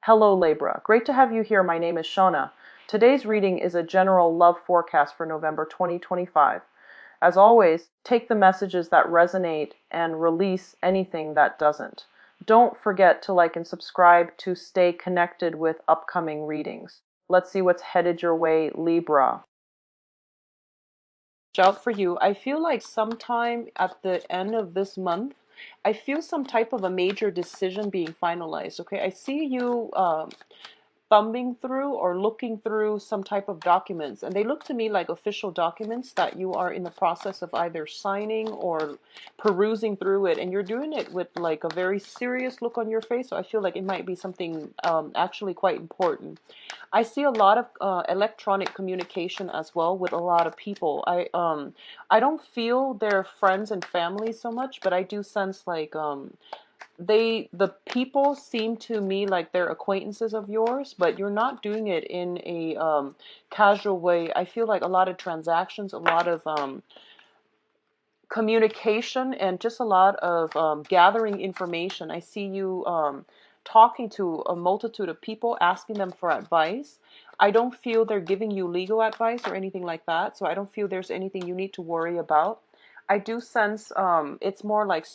Hello Libra, great to have you here. My name is Shona. Today's reading is a general love forecast for November 2025. As always, take the messages that resonate and release anything that doesn't. Don't forget to like and subscribe to stay connected with upcoming readings. Let's see what's headed your way, Libra. Out for you. I feel like sometime at the end of this month, I feel some type of a major decision being finalized. Okay, I see you thumbing through or looking through some type of documents, and they look to me like official documents that you are in the process of either signing or perusing through it, and you're doing it with like a very serious look on your face. So I feel like it might be something actually quite important. I see a lot of electronic communication as well with a lot of people. I don't feel their friends and family so much, but I do sense like the people seem to me like they're acquaintances of yours, but you're not doing it in a casual way. I feel like a lot of transactions, a lot of communication, and just a lot of gathering information. I see you talking to a multitude of people, asking them for advice. I don't feel they're giving you legal advice or anything like that, so I don't feel there's anything you need to worry about. I do sense it's more like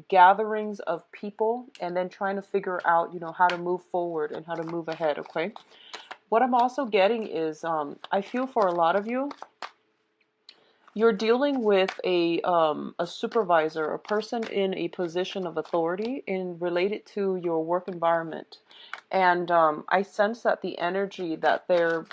gatherings of people and then trying to figure out, how to move forward and how to move ahead, okay? What I'm also getting is I feel for a lot of you, you're dealing with a supervisor, a person in a position of authority in related to your work environment, and I sense that the energy that they're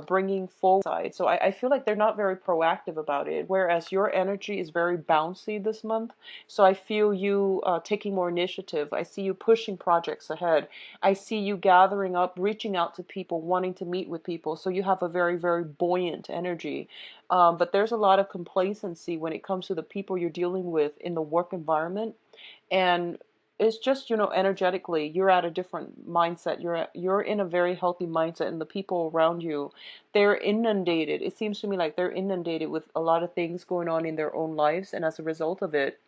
bringing forward. So I feel like they're not very proactive about it, whereas your energy is very bouncy this month. So I feel you taking more initiative. I see you pushing projects ahead. I see you gathering up, reaching out to people, wanting to meet with people. So you have a very, very buoyant energy. But there's a lot of complacency when it comes to the people you're dealing with in the work environment. And it's just, energetically, you're at a different mindset. You're in a very healthy mindset, and the people around you, they're inundated. It seems to me like they're inundated with a lot of things going on in their own lives, and as a result of it,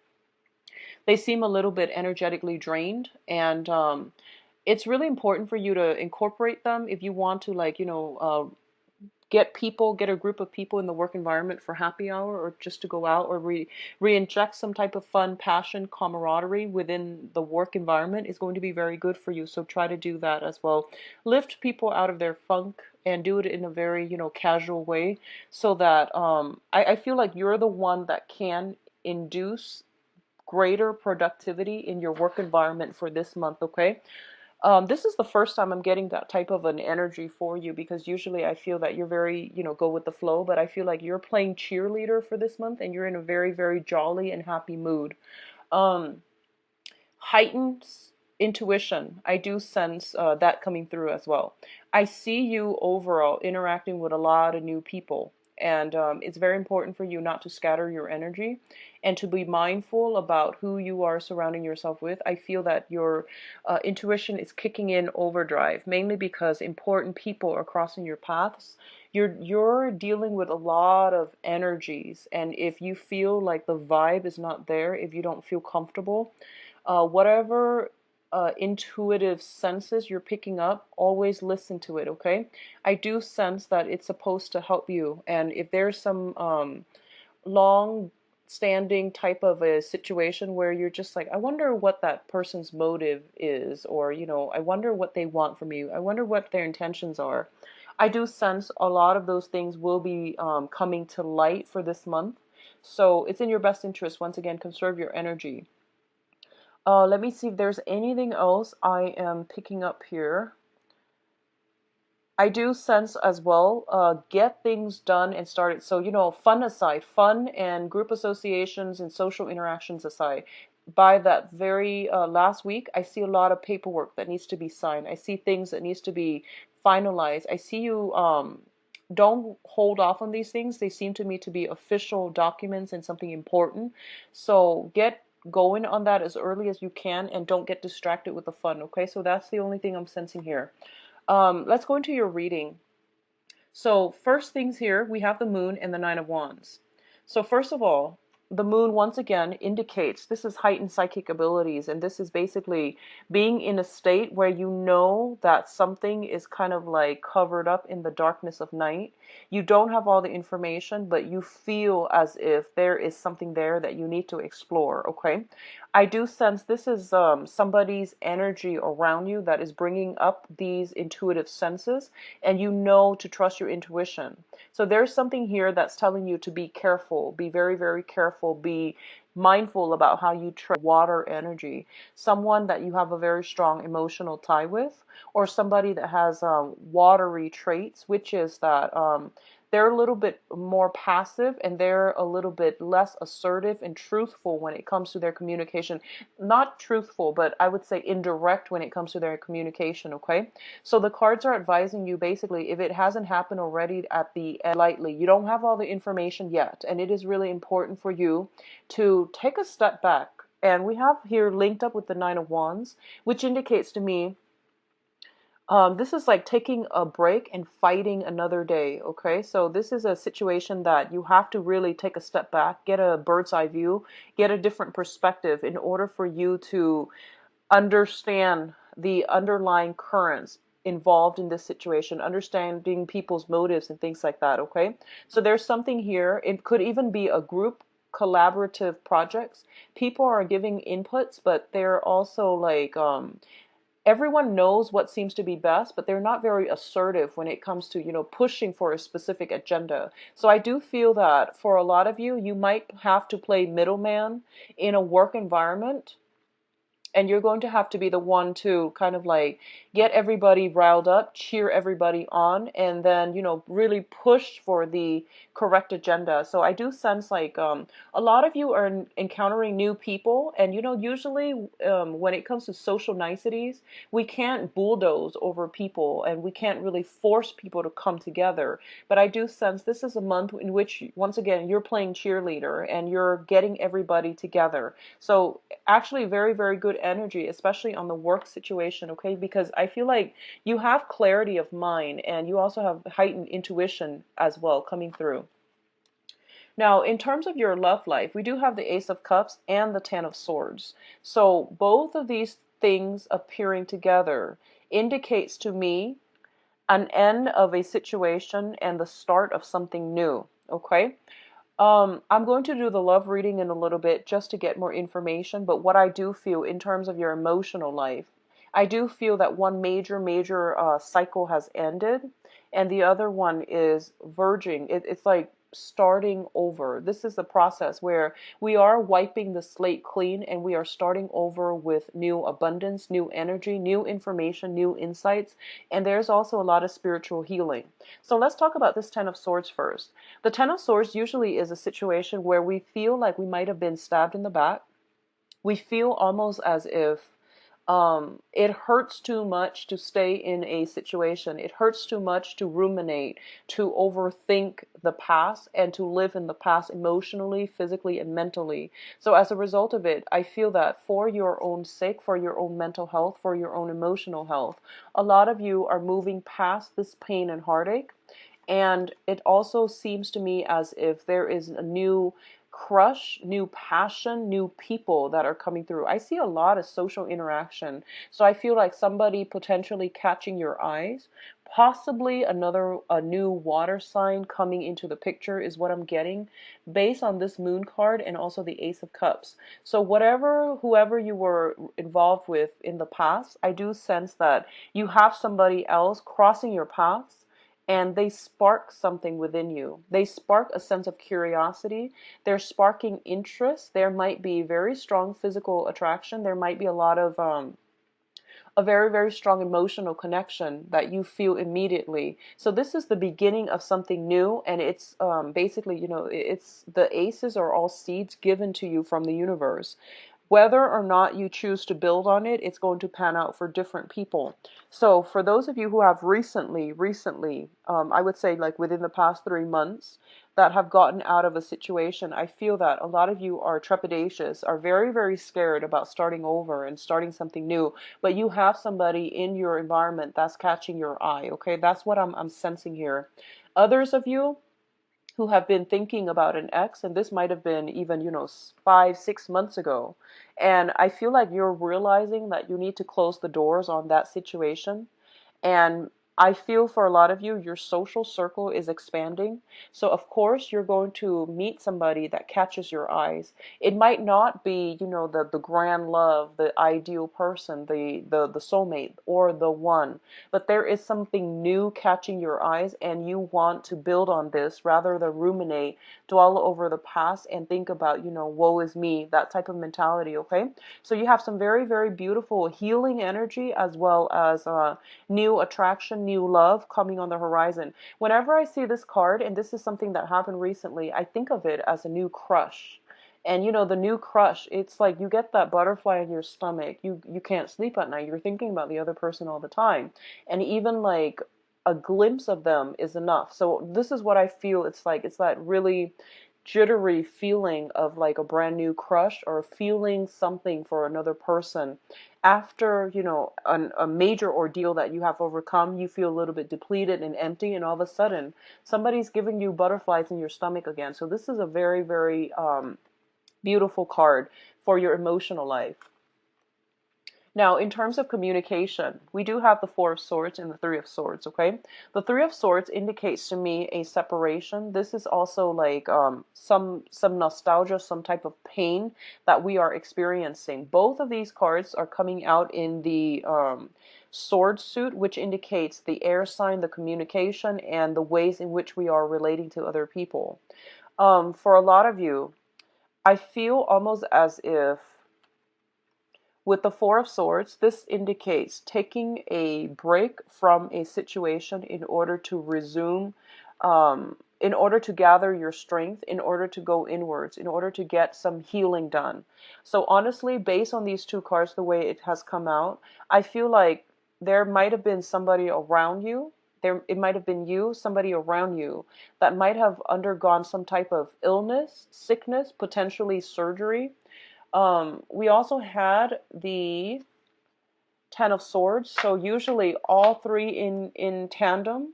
they seem a little bit energetically drained. And it's really important for you to incorporate them if you want to, like, get a group of people in the work environment for happy hour, or just to go out, or re-inject some type of fun, passion, camaraderie within the work environment is going to be very good for you. So try to do that as well. Lift people out of their funk and do it in a very, casual way, so that I feel like you're the one that can induce greater productivity in your work environment for this month, okay? This is the first time I'm getting that type of an energy for you, because usually I feel that you're very, go with the flow, but I feel like you're playing cheerleader for this month, and you're in a very, very jolly and happy mood. Um, Heightened intuition, I do sense that coming through as well. I see you overall interacting with a lot of new people, and it's very important for you not to scatter your energy and to be mindful about who you are surrounding yourself with. I feel that your intuition is kicking in overdrive, mainly because important people are crossing your paths. You're dealing with a lot of energies, and if you feel like the vibe is not there, if you don't feel comfortable, whatever intuitive senses you're picking up, always listen to it, okay? I do sense that it's supposed to help you, and if there's some long standing type of a situation where you're just like, I wonder what that person's motive is, or I wonder what they want from you, I wonder what their intentions are, I do sense a lot of those things will be coming to light for this month. So it's in your best interest, once again, conserve your energy. Let me see if there's anything else I am picking up here. I do sense as well, get things done and started. So, fun aside, fun and group associations and social interactions aside, by that very last week, I see a lot of paperwork that needs to be signed. I see things that needs to be finalized. I see you, don't hold off on these things. They seem to me to be official documents and something important. So get going on that as early as you can, and don't get distracted with the fun, okay? So that's the only thing I'm sensing here. Let's go into your reading. So first things here, we have the moon and the Nine of Wands. So first of all, the moon once again indicates this is heightened psychic abilities, and this is basically being in a state where you know that something is kind of like covered up in the darkness of night. You don't have all the information, but you feel as if there is something there that you need to explore. Okay, I do sense this is somebody's energy around you that is bringing up these intuitive senses, and you know to trust your intuition. So there's something here that's telling you to be careful, be very, very careful, be mindful about how you treat water energy. Someone that you have a very strong emotional tie with, or somebody that has watery traits, which is that they're a little bit more passive and they're a little bit less assertive and truthful when it comes to their communication. Not truthful, but I would say indirect when it comes to their communication, okay? So the cards are advising you basically, if it hasn't happened already at the end, lightly, you don't have all the information yet, and it is really important for you to take a step back. And we have here linked up with the Nine of Wands, which indicates to me this is like taking a break and fighting another day, okay? So this is a situation that you have to really take a step back, get a bird's eye view, get a different perspective in order for you to understand the underlying currents involved in this situation, understanding people's motives and things like that, okay? So there's something here. It could even be a group collaborative projects. People are giving inputs, but they're also like everyone knows what seems to be best, but they're not very assertive when it comes to, pushing for a specific agenda. So I do feel that for a lot of you, you might have to play middleman in a work environment, and you're going to have to be the one to kind of like get everybody riled up, cheer everybody on, and then really push for the correct agenda. So I do sense like a lot of you are encountering new people, and usually when it comes to social niceties, we can't bulldoze over people and we can't really force people to come together. But I do sense this is a month in which once again you're playing cheerleader and you're getting everybody together. So actually very, very good energy, especially on the work situation, okay? Because I feel like you have clarity of mind and you also have heightened intuition as well coming through. Now, in terms of your love life, we do have the Ace of Cups and the Ten of Swords. So both of these things appearing together indicates to me an end of a situation and the start of something new, okay? I'm going to do the love reading in a little bit just to get more information, but what I do feel in terms of your emotional life, I do feel that one major cycle has ended, and the other one is verging. It's like starting over. This is the process where we are wiping the slate clean and we are starting over with new abundance, new energy, new information, new insights, and there's also a lot of spiritual healing. So let's talk about this Ten of Swords first. The Ten of Swords usually is a situation where we feel like we might have been stabbed in the back. We feel almost as if it hurts too much to stay in a situation. It hurts too much to ruminate, to overthink the past, and to live in the past emotionally, physically, and mentally. So as a result of it, I feel that for your own sake, for your own mental health, for your own emotional health, a lot of you are moving past this pain and heartache. And it also seems to me as if there is a new crush, new passion, new people that are coming through. I see a lot of social interaction. So I feel like somebody potentially catching your eyes, possibly a new water sign coming into the picture is what I'm getting based on this moon card and also the Ace of Cups. So whoever you were involved with in the past, I do sense that you have somebody else crossing your paths and they spark something within you. They spark a sense of curiosity. They're sparking interest. There might be very strong physical attraction. There might be a lot of a very, very strong emotional connection that you feel immediately. So this is the beginning of something new, and it's basically, it's the aces are all seeds given to you from the universe. Whether or not you choose to build on it, it's going to pan out for different people. So for those of you who have recently, I would say like within the past 3 months, that have gotten out of a situation, I feel that a lot of you are trepidatious, are very, very scared about starting over and starting something new. But you have somebody in your environment that's catching your eye, okay? That's what I'm sensing here. Others of you, who have been thinking about an ex, and this might have been even, 5, 6 months ago. And I feel like you're realizing that you need to close the doors on that situation. And I feel for a lot of you, your social circle is expanding. So, of course, you're going to meet somebody that catches your eyes. It might not be, the grand love, the ideal person, the soulmate, or the one, but there is something new catching your eyes, and you want to build on this rather than ruminate, dwell over the past, and think about, woe is me, that type of mentality, okay? So, you have some very, very beautiful healing energy as well as new attraction, new love coming on the horizon. Whenever I see this card, and this is something that happened recently, I think of it as a new crush. And the new crush, it's like you get that butterfly in your stomach. You can't sleep at night. You're thinking about the other person all the time. And even like a glimpse of them is enough. So this is what I feel it's like. It's that really jittery feeling of like a brand new crush or feeling something for another person after a major ordeal that you have overcome. You feel a little bit depleted and empty, and all of a sudden somebody's giving you butterflies in your stomach again. So this is a very, very beautiful card for your emotional life. Now, in terms of communication, we do have the Four of Swords and the Three of Swords, okay? The Three of Swords indicates to me a separation. This is also like some nostalgia, some type of pain that we are experiencing. Both of these cards are coming out in the sword suit, which indicates the air sign, the communication, and the ways in which we are relating to other people. For a lot of you, I feel almost as if with the Four of Swords, this indicates taking a break from a situation in order to resume, in order to gather your strength, in order to go inwards, in order to get some healing done. So honestly, based on these two cards, the way it has come out, I feel like there might have been somebody around you. It might have been you, somebody around you that might have undergone some type of illness, sickness, potentially surgery. We also had the Ten of Swords, so usually all three in tandem.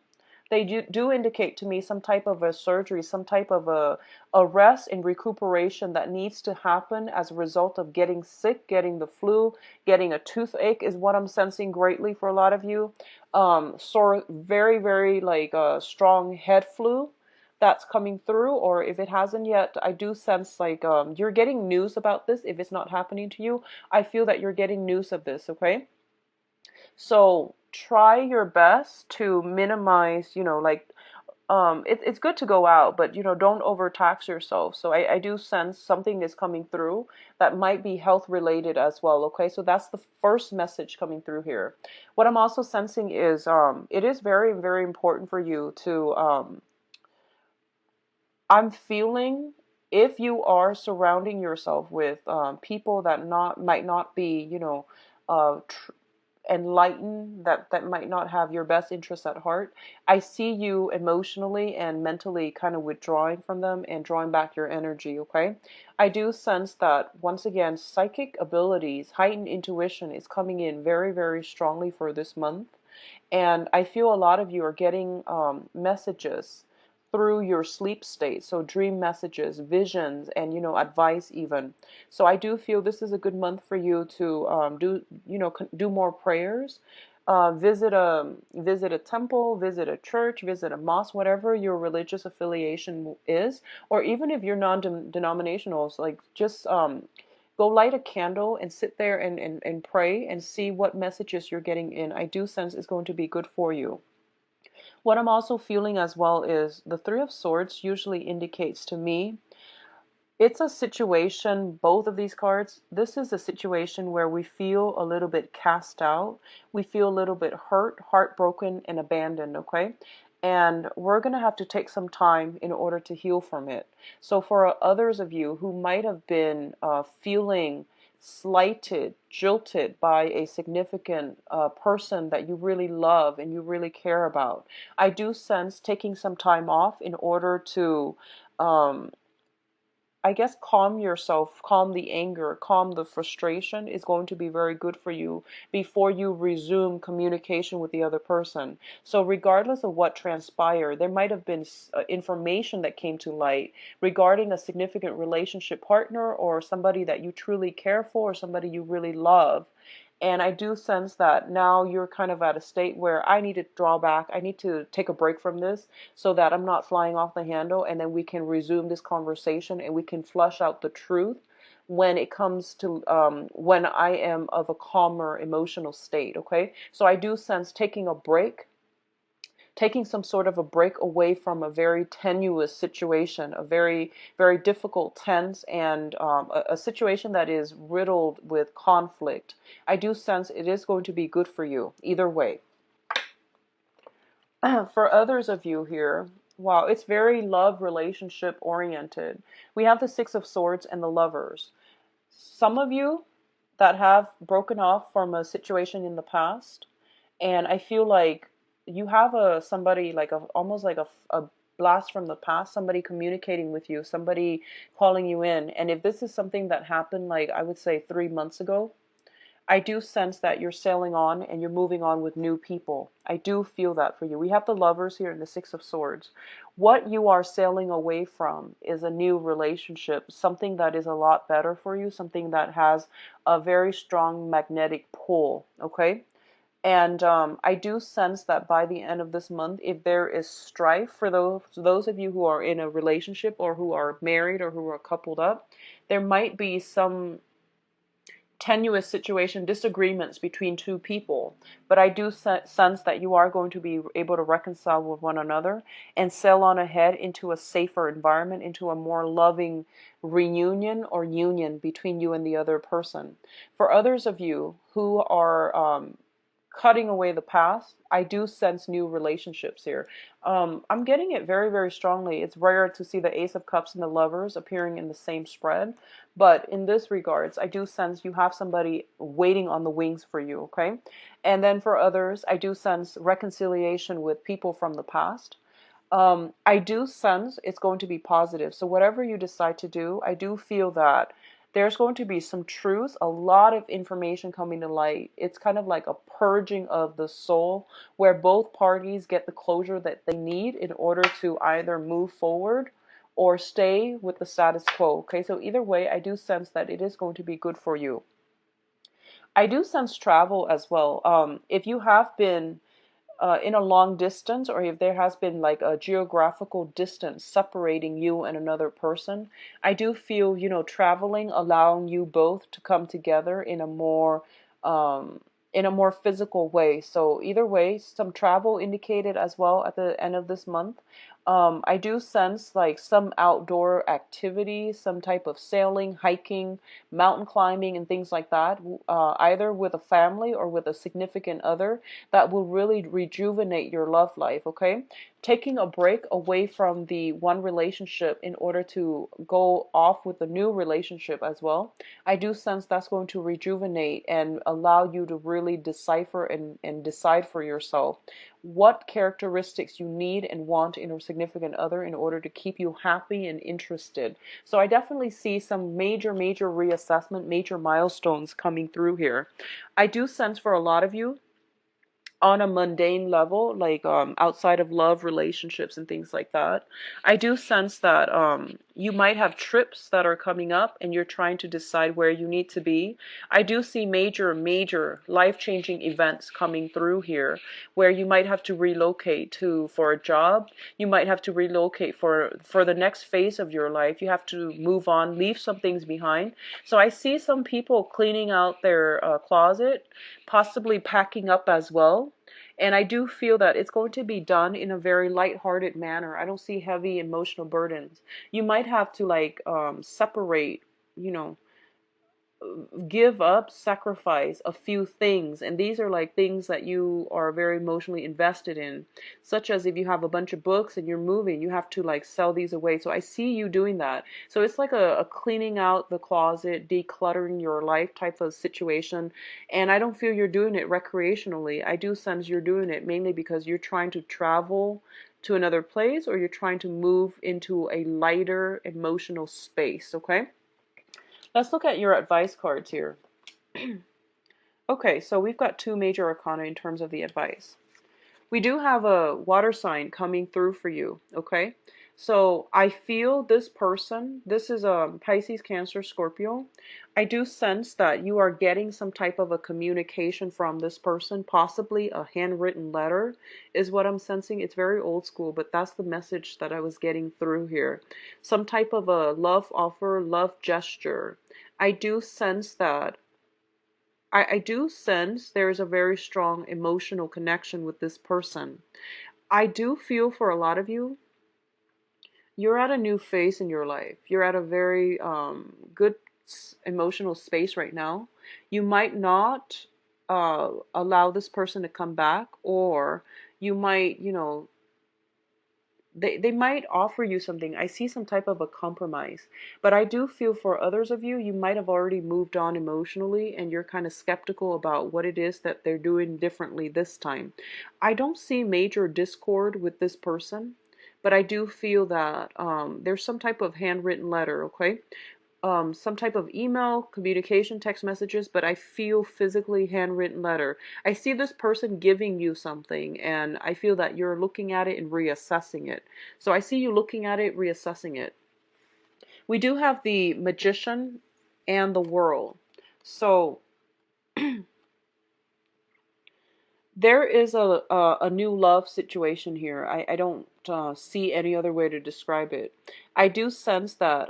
They do indicate to me some type of a surgery, some type of a rest and recuperation that needs to happen as a result of getting sick, getting the flu, getting a toothache is what I'm sensing greatly for a lot of you. Sore, very, very like a strong head flu that's coming through, or if it hasn't yet, I do sense like you're getting news about this. If it's not happening to you, I feel that you're getting news of this, okay? So try your best to minimize, like it's good to go out, but don't overtax yourself. So I do sense something is coming through that might be health related as well. Okay, so that's the first message coming through here. What I'm also sensing is it is very, very important for you to I'm feeling if you are surrounding yourself with people that not might not be, enlightened, that might not have your best interests at heart. I see you emotionally and mentally kind of withdrawing from them and drawing back your energy, okay? I do sense that once again, psychic abilities, heightened intuition is coming in very, very strongly for this month. And I feel a lot of you are getting messages through your sleep state. So dream messages, visions, and, advice even. So I do feel this is a good month for you to do more prayers. Visit a temple, visit a church, visit a mosque, whatever your religious affiliation is, or even if you're non-denominational, so like just go light a candle and sit there and pray and see what messages you're getting in. I do sense it's going to be good for you. What I'm also feeling as well is the Three of Swords usually indicates to me it's a situation, both of these cards, this is a situation where we feel a little bit cast out. We feel a little bit hurt, heartbroken, and abandoned, okay? And we're going to have to take some time in order to heal from it. So for others of you who might have been feeling slighted, jilted by a significant person that you really love and you really care about, I do sense taking some time off in order to um, I guess calm yourself, calm the anger, calm the frustration is going to be very good for you before you resume communication with the other person. So regardless of what transpired, there might have been information that came to light regarding a significant relationship partner or somebody that you truly care for or somebody you really love. And I do sense that now you're kind of at a state where I need to draw back. I need to take a break from this so that I'm not flying off the handle. And then we can resume this conversation and we can flush out the truth when it comes to when I am of a calmer emotional state. Okay. So I do sense taking a break, taking some sort of a break away from a very tenuous situation, a very, very difficult, tense, and a situation that is riddled with conflict. I do sense it is going to be good for you either way. For others of you here, wow, it's very love relationship oriented. We have the Six of Swords and the Lovers. Some of you that have broken off from a situation in the past, and I feel like you have a somebody like a almost like a blast from the past, somebody communicating with you, somebody calling you in. And if this is something that happened, like I would say 3 months ago, I do sense that you're sailing on and you're moving on with new people. I do feel that for you. We have the Lovers here in the Six of Swords. What you are sailing away from is a new relationship, something that is a lot better for you, something that has a very strong magnetic pull, okay? And I do sense that by the end of this month, if there is strife for those of you who are in a relationship or who are married or who are coupled up, there might be some tenuous situation, disagreements between two people. But I do sense that you are going to be able to reconcile with one another and sail on ahead into a safer environment, into a more loving reunion or union between you and the other person. For others of you who are cutting away the past, I do sense new relationships here. I'm getting it very, very strongly. It's rare to see the Ace of Cups and the Lovers appearing in the same spread. But in this regards, I do sense you have somebody waiting on the wings for you, okay? And then for others, I do sense reconciliation with people from the past. I do sense it's going to be positive. So whatever you decide to do, I do feel that there's going to be some truth, a lot of information coming to light. It's kind of like a purging of the soul where both parties get the closure that they need in order to either move forward or stay with the status quo. Okay, so either way, I do sense that it is going to be good for you. I do sense travel as well. If you have been in a long distance, or if there has been like a geographical distance separating you and another person, I do feel, traveling, allowing you both to come together um, in a more physical way. So either way, some travel indicated as well at the end of this month. I do sense like some outdoor activity, some type of sailing, hiking, mountain climbing, and things like that, either with a family or with a significant other, that will really rejuvenate your love life, okay? Taking a break away from the one relationship in order to go off with a new relationship as well. I do sense that's going to rejuvenate and allow you to really decipher and decide for yourself what characteristics you need and want in a significant other in order to keep you happy and interested. So I definitely see some major, major reassessment, major milestones coming through here. I do sense for a lot of you, on a mundane level, like outside of love, relationships, and things like that, I do sense that you might have trips that are coming up and you're trying to decide where you need to be. I do see major, major life-changing events coming through here where you might have to relocate to for a job. You might have to relocate for the next phase of your life. You have to move on, leave some things behind. So I see some people cleaning out their closet, possibly packing up as well. And I do feel that it's going to be done in a very light-hearted manner. I don't see heavy emotional burdens. You might have to like separate, you know, give up, sacrifice a few things. And these are like things that you are very emotionally invested in, such as if you have a bunch of books and you're moving, you have to like sell these away. So I see you doing that. So it's like a cleaning out the closet, decluttering your life type of situation. And I don't feel you're doing it recreationally. I do sense you're doing it mainly because you're trying to travel to another place, or you're trying to move into a lighter emotional space, okay? Let's look at your advice cards here. Okay, so we've got two major arcana in terms of the advice. We do have a water sign coming through for you, okay? So I feel this person, this is a Pisces, Cancer, Scorpio. I do sense that you are getting some type of a communication from this person, possibly a handwritten letter is what I'm sensing. It's very old school, but that's the message that I was getting through here. Some type of a love offer, love gesture. I do sense that I do sense there's a very strong emotional connection with this person. I do feel for a lot of you, you're at a new phase in your life. You're at a very good emotional space right now. You might not allow this person to come back, or you might, they might offer you something. I see some type of a compromise. But I do feel for others of you, you might have already moved on emotionally and you're kind of skeptical about what it is that they're doing differently this time. I don't see major discord with this person, but I do feel that there's some type of handwritten letter, okay? Some type of email, communication, text messages, but I feel physically handwritten letter. I see this person giving you something, and I feel that you're looking at it and reassessing it. So I see you looking at it, reassessing it. We do have the Magician and the World. So there is a new love situation here. I don't see any other way to describe it. I do sense that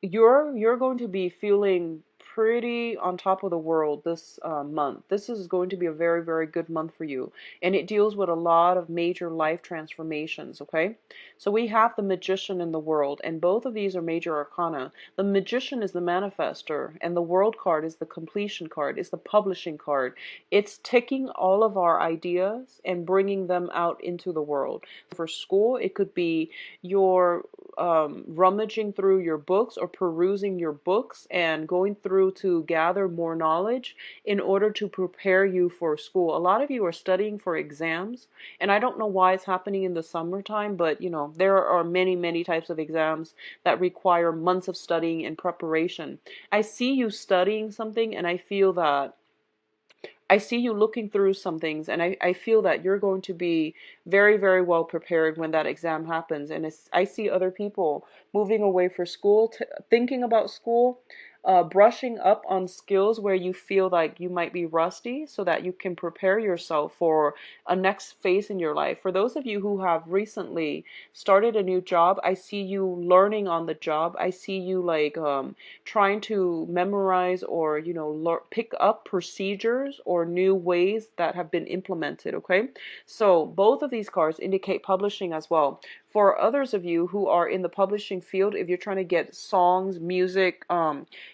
you're going to be feeling pretty on top of the world this month. This is going to be a very, very good month for you. And it deals with a lot of major life transformations, okay? So we have the Magician and the World, and both of these are major arcana. The Magician is the manifester, and the World card is the completion card, is the publishing card. It's taking all of our ideas and bringing them out into the world. For school, it could be your rummaging through your books or perusing your books and going through to gather more knowledge in order to prepare you for school. A lot of you are studying for exams, and I don't know why it's happening in the summertime, but there are many, many types of exams that require months of studying and preparation. I see you studying something, and I see you looking through some things, and I feel that you're going to be very, very well prepared when that exam happens. And I see other people moving away for school, thinking about school, brushing up on skills where you feel like you might be rusty so that you can prepare yourself for a next phase in your life. For those of you who have recently started a new job, I see you learning on the job. I see you like trying to memorize or pick up procedures or new ways that have been implemented, okay? So both of these cards indicate publishing as well. For others of you who are in the publishing field, if you're trying to get songs, music,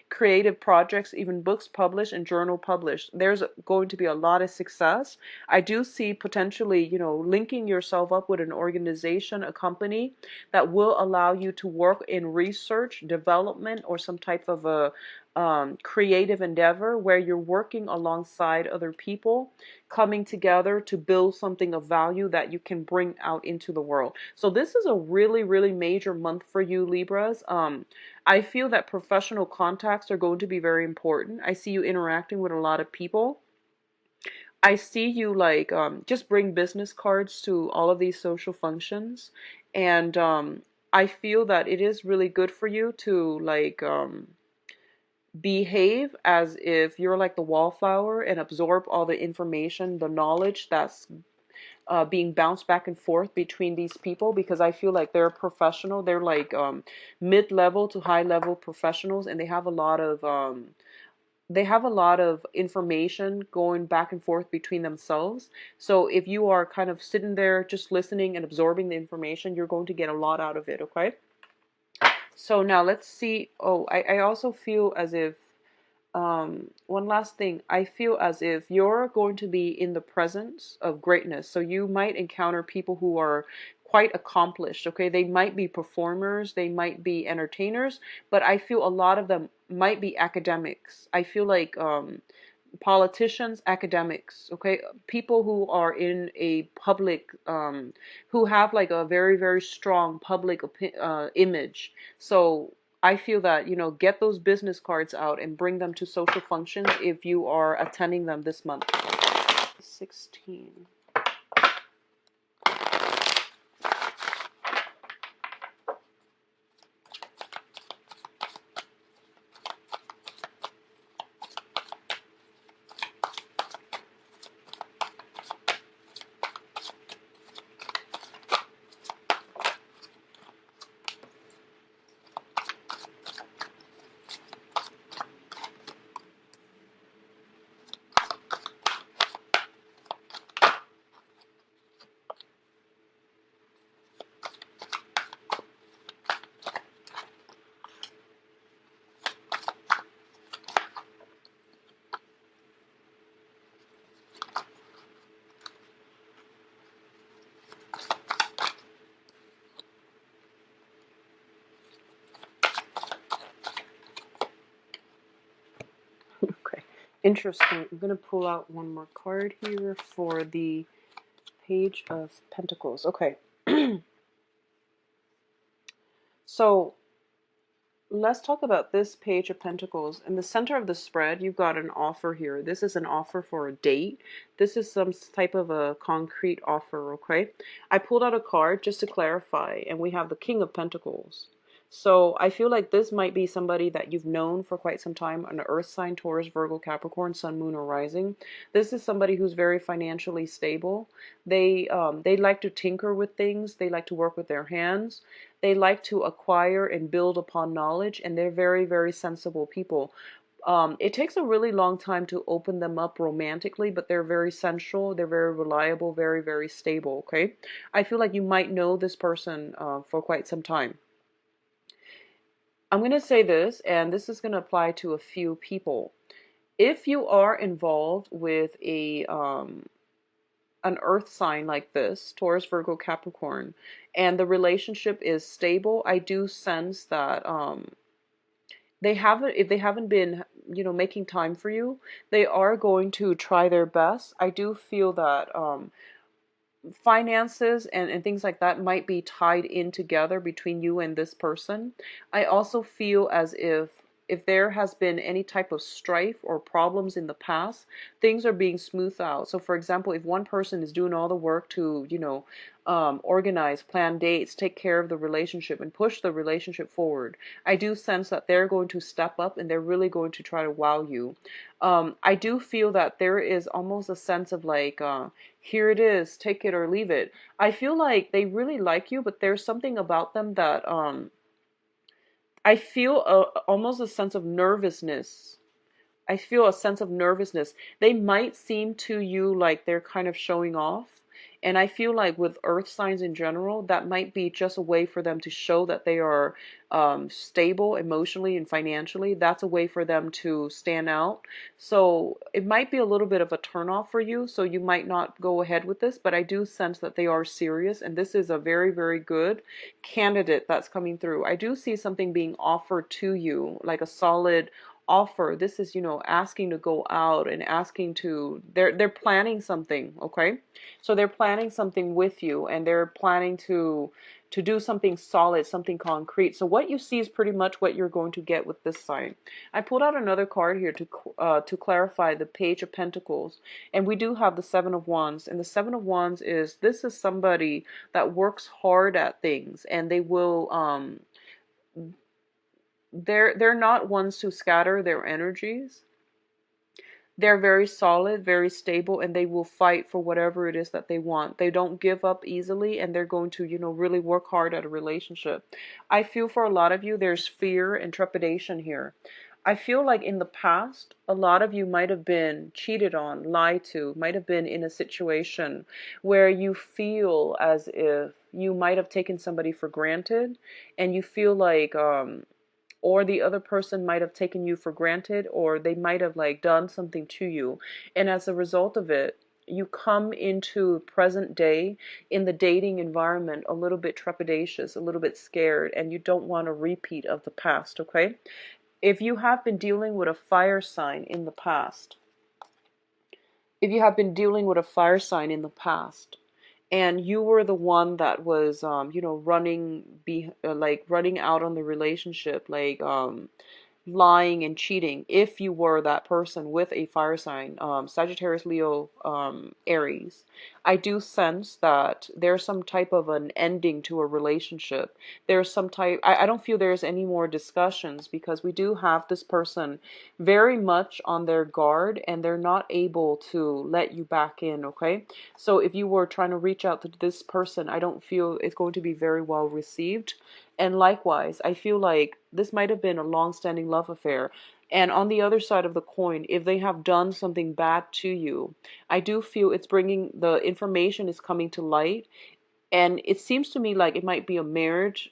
creative projects, even books published and journal published, there's going to be a lot of success. I do see potentially, linking yourself up with an organization, a company that will allow you to work in research, development, or some type of a creative endeavor where you're working alongside other people, coming together to build something of value that you can bring out into the world. So this is a really, really major month for you, Libras. I feel that professional contacts are going to be very important. I see you interacting with a lot of people. I see you like just bring business cards to all of these social functions, and I feel that it is really good for you to like behave as if you're like the wallflower and absorb all the information, the knowledge that's being bounced back and forth between these people, because I feel like they're professional. They're like mid-level to high-level professionals, and they have a lot of information going back and forth between themselves. So if you are kind of sitting there just listening and absorbing the information, you're going to get a lot out of it, okay? So now let's see. Oh, I also feel as if, one last thing, I feel as if you're going to be in the presence of greatness. So you might encounter people who are quite accomplished, okay? They might be performers, they might be entertainers, but I feel a lot of them might be academics. I feel like politicians, academics, okay, people who are in a public, who have like a very, very strong public image. So I feel that, get those business cards out and bring them to social functions if you are attending them this month. 16. Okay, interesting. I'm going to pull out one more card here for the Page of Pentacles. Okay. So let's talk about this Page of Pentacles. In the center of the spread, you've got an offer here. This is an offer for a date. This is some type of a concrete offer, okay? I pulled out a card just to clarify, and we have the King of Pentacles. So I feel like this might be somebody that you've known for quite some time, an earth sign, Taurus, Virgo, Capricorn, Sun, Moon, or Rising. This is somebody who's very financially stable. They like to tinker with things. They like to work with their hands. They like to acquire and build upon knowledge, and they're very, very sensible people. It takes a really long time to open them up romantically, but they're very sensual, they're very reliable, very, very stable, okay? I feel like you might know this person for quite some time. I'm going to say this, and this is going to apply to a few people. If you are involved with an earth sign like this, Taurus, Virgo, Capricorn, and the relationship is stable, I do sense that if they haven't been, making time for you, they are going to try their best. I do feel that finances and things like that might be tied in together between you and this person. I also feel as if there has been any type of strife or problems in the past, things are being smoothed out. So for example, if one person is doing all the work to, organize, plan dates, take care of the relationship and push the relationship forward, I do sense that they're going to step up and they're really going to try to wow you. I do feel that there is almost a sense of like, here it is, take it or leave it. I feel like they really like you, but there's something about them that I feel almost a sense of nervousness. I feel a sense of nervousness. They might seem to you like they're kind of showing off. And I feel like with earth signs in general, that might be just a way for them to show that they are stable emotionally and financially. That's a way for them to stand out. So it might be a little bit of a turnoff for you. So you might not go ahead with this, but I do sense that they are serious. And this is a very, very good candidate that's coming through. I do see something being offered to you, like a solid offer. This is, asking to go out and asking to, they're planning something, okay? So they're planning something with you, and they're planning to do something solid, something concrete. So what you see is pretty much what you're going to get with this sign. I pulled out another card here to clarify the Page of Pentacles, and we do have the Seven of Wands. And the Seven of Wands is, this is somebody that works hard at things, and they will they're not ones to scatter their energies. They're very solid, very stable, and they will fight for whatever it is that they want. They don't give up easily, and they're going to, really work hard at a relationship. I feel for a lot of you, there's fear and trepidation here. I feel like in the past, a lot of you might have been cheated on, lied to, might have been in a situation where you feel as if you might have taken somebody for granted, and you feel like, or the other person might have taken you for granted, or they might have like done something to you, and as a result of it, you come into present day in the dating environment a little bit trepidatious, a little bit scared, and you don't want a repeat of the past, okay? If you have been dealing with a fire sign in the past, if you have been dealing with a fire sign in the past, and you were the one that was, like running out on the relationship, like, lying and cheating, if you were that person with a fire sign, Sagittarius, Leo, Aries, I do sense that there's some type of an ending to a relationship. There's some type, I don't feel there's any more discussions, because we do have this person very much on their guard, and they're not able to let you back in, okay? So if you were trying to reach out to this person, I don't feel it's going to be very well received. And likewise, I feel like this might have been a long-standing love affair. And on the other side of the coin, if they have done something bad to you, I do feel it's bringing, the information is coming to light. And it seems to me like it might be a marriage,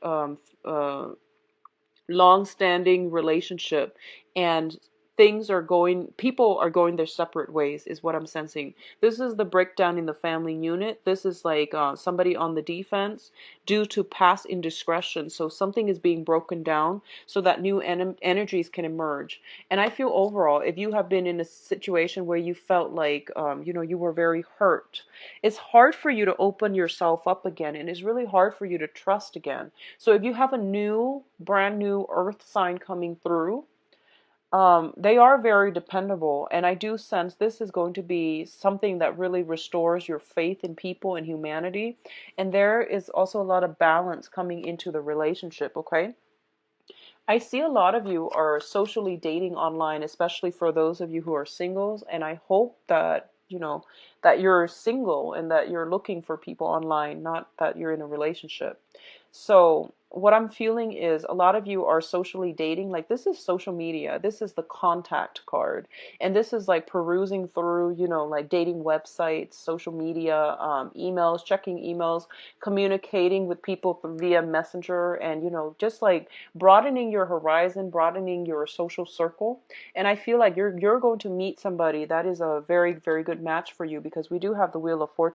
long-standing relationship, and people are going their separate ways, is what I'm sensing. This is the breakdown in the family unit. This is like, somebody on the defense due to past indiscretion. So something is being broken down so that new energies can emerge. And I feel overall, if you have been in a situation where you felt like, you were very hurt, it's hard for you to open yourself up again, and it's really hard for you to trust again. So if you have a brand new earth sign coming through, they are very dependable. And I do sense this is going to be something that really restores your faith in people and humanity. And there is also a lot of balance coming into the relationship, okay? I see a lot of you are socially dating online, especially for those of you who are singles. And I hope that, that you're single and that you're looking for people online, not that you're in a relationship. So what I'm feeling is a lot of you are socially dating. Like, this is social media. This is the contact card. And this is like perusing through, like dating websites, social media, emails, checking emails, communicating with people via messenger, and, just like broadening your horizon, broadening your social circle. And I feel like you're going to meet somebody that is a very, very good match for you, because we do have the Wheel of Fortune